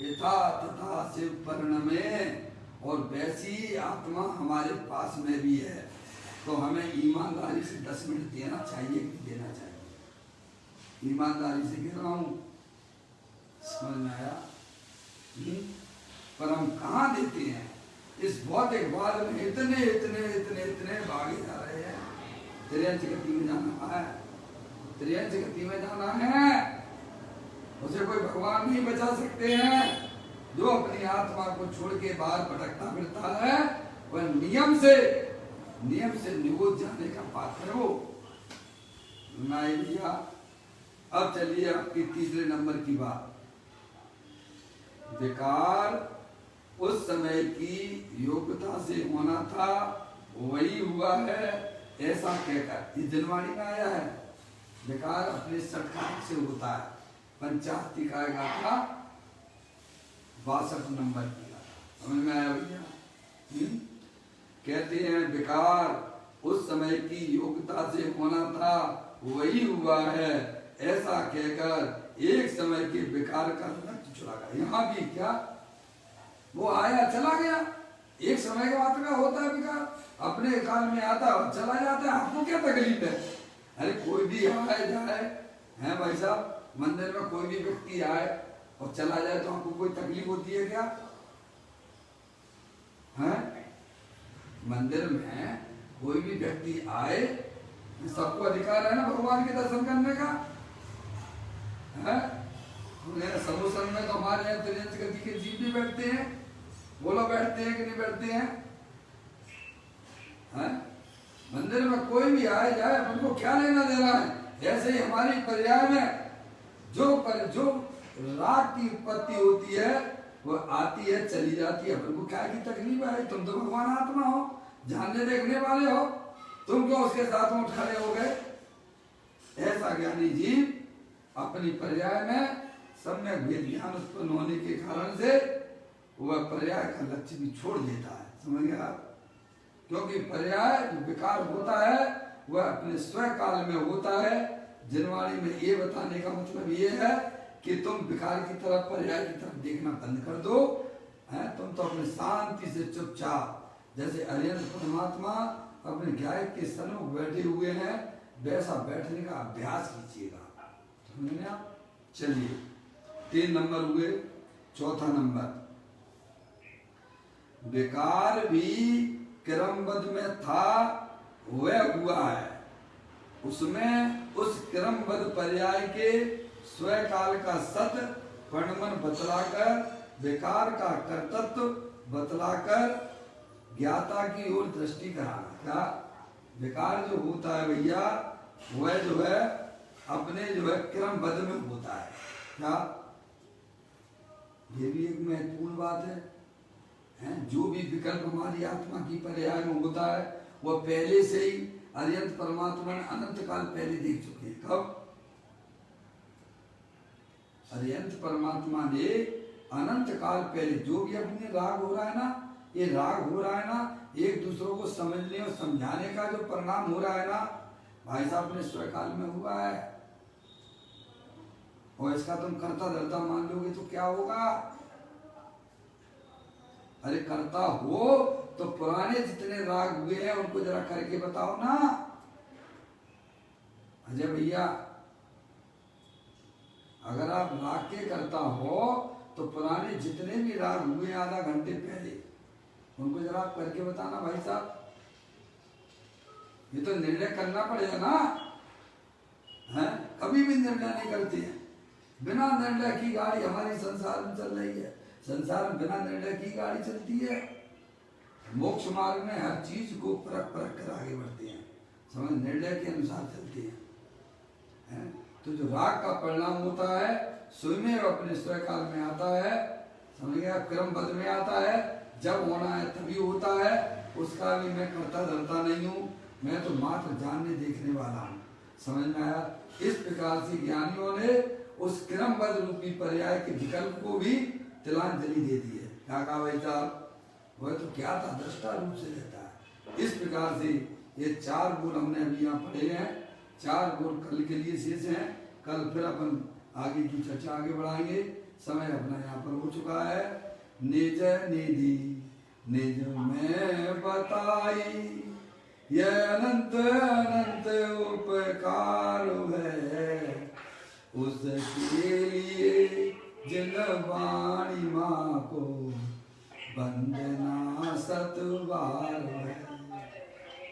यथा तथा शिव पर्ण में। और वैसी आत्मा हमारे पास में भी है, तो हमें ईमानदारी से 10 मिनट देना चाहिए कि देना चाहिए? ईमानदारी से कह रहा हूँ, समझ में आया? पर हम कहाँ देते हैं? इस भौतिक बाल में इतने भागे जा रहे हैं। त्रियंच गति में जाना है, त्रियंच गति में जाना है। उसे कोई भगवान नहीं बचा सकते हैं। जो अपनी आत्मा को छोड़ के बाहर भटकता फिरता है, वह नियम से निवोच जाने का पात्र हो। नहीं भैया, अब चलिए आपकी तीसरे नंबर की बात। विकार उस समय की योग्यता से होना था, वही हुआ है, ऐसा कहकर ये जनवाणी में आया है। विकार अपने सटकार से होता है। पंचाहती का था 62 नंबर की। समझ में आया भैया? कहते हैं विकार उस समय की योग्यता से होना था, वही हुआ है, ऐसा कहकर एक समय के विकार का लक्ष्य चला गया। यहाँ भी क्या वो आया चला गया, एक समय के बाद का होता है विकार, अपने काल में आता और चला जाता है। आपको क्या तकलीफ है? अरे कोई भी आए जाए है भाई साहब, मंदिर में कोई भी व्यक्ति आए और चला जाए तो आपको कोई तकलीफ होती है क्या? है मंदिर में कोई भी व्यक्ति आए, सबको अधिकार है ना भगवान के दर्शन करने का। है समूह में तो हमारे यहाँ त्रियंच गति के जीव भी बैठते हैं। बोलो बैठते हैं कि नहीं बैठते हैं? मंदिर में कोई भी आए जाए, उनको क्या लेना देना है? ऐसे ही हमारी पर्याय में जो राग की उत्पत्ति होती है, वो आती है चली जाती है। उनको क्या की तकलीफ है? तुम तो भगवान आत्मा हो, जानने देखने वाले हो, तुम क्यों उसके साथ में उठ खड़े हो गए? ऐसा ज्ञानी जीव अपनी पर्याय में सम्यक भेद ज्ञान उत्पन्न होने के कारण से वह पर्याय का लक्ष्य भी छोड़ देता है। समझ गए आप? क्योंकि पर्याय जो विकार होता है वह अपने स्वयं काल में होता है। जनवाणी में ये बताने का मतलब ये है कि तुम विकार की तरफ, पर्याय की तरफ देखना बंद कर दो। तुम तो अपने शांति से चुपचाप, जैसे अरिहंत परमात्मा अपने गायक के सन्मुख बैठे हुए हैं, वैसा बैठने का अभ्यास कीजिएगा। समझे आप? चलिए 3 नंबर हुए। चौथा नंबर, विकार भी क्रमबद्ध में था, वह हुआ है। उसमें उस क्रमबद्ध पर्याय के स्वयं काल का सत वर्णन बतलाकर, विकार का कर्तृत्व बतलाकर ज्ञाता की ओर दृष्टि कराना। क्या विकार जो होता है भैया, वह जो है अपने जो है क्रमबद्ध में होता है। क्या ये भी एक महत्वपूर्ण बात है? जो भी विकल्प हमारी आत्मा की पर्याय में होता है, वह पहले से ही अरिहंत परमात्मा ने अनंत काल पहले देख चुके हैं। कब? अरिहंत परमात्मा ने अनंत काल पहले, जो भी अपने राग हो रहा है ना, ये राग हो रहा है ना, एक दूसरों को समझने और समझाने का जो परिणाम हो रहा है ना, भाई साहब ने स्वकाल में हुआ है। और इसका तुम कर्ता धर्ता मान लोगे तो क्या होगा? अरे करता हो तो पुराने जितने राग हुए हैं उनको जरा करके बताओ ना अजय भैया। अगर आप राग के करता हो तो पुराने जितने भी राग हुए आधा घंटे पहले उनको जरा आप करके बताना भाई साहब। ये तो निर्णय करना पड़ेगा ना, है? कभी भी निर्णय नहीं करते हैं। बिना निर्णय की गाड़ी हमारी संसार में चल रही है। संसार में बिना निर्णय की गाड़ी चलती है। मोक्ष मार्ग में हर चीज को परख परख कर आगे बढ़ते हैं, समझ, निर्णय के अनुसार चलते हैं। तो जो राग का परिणाम होता है स्वयं अपने स्वकाल में आता है, समझ गया, क्रमबद्ध में आता है, जब होना है तभी होता है। उसका भी मैं करता धरता नहीं हूँ, मैं तो मात्र जानने देखने वाला हूँ, समझ में आया? इस प्रकार से ज्ञानियों ने उस क्रमबद्ध रूपी पर्याय के विकल्प को भी तिलांजलि दे दी है। क्या कहा भाई साहब? वह तो क्या था, दृष्टा रूप से रहता है। इस प्रकार से ये 4 गुण हमने अभी यहाँ पढ़े हैं। 4 गुण कल के लिए शेष हैं। कल फिर अपन आगे की चर्चा आगे बढ़ाएंगे। समय अपना यहाँ पर हो चुका है। निज निधि निज में बताई, यह अनंत अनंत उपकार है, उसके लिए जिन वाणी माँ को वंदना सतबार है,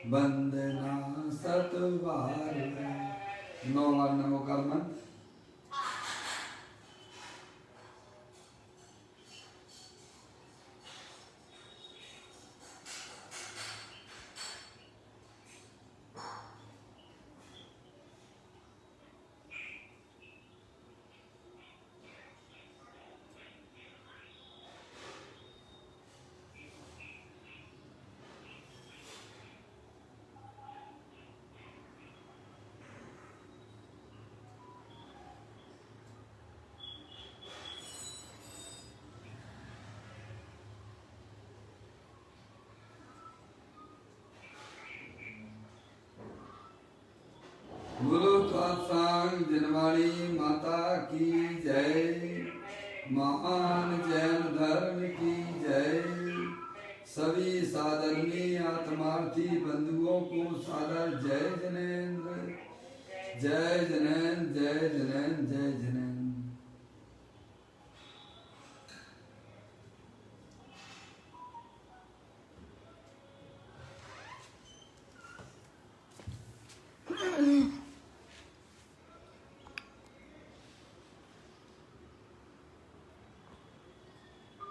वंदना सतबार है। 9 बार नमो का मंत्र। गुरु तत्संग दिनवाणी माता की जय। महान जैन धर्म की जय। सभी साधर्मी आत्मार्थी बंधुओं को सादर जय जनेन्द्र, जय जनेन्द्र, जय जनेन्द्र, जय जनेन्द्र।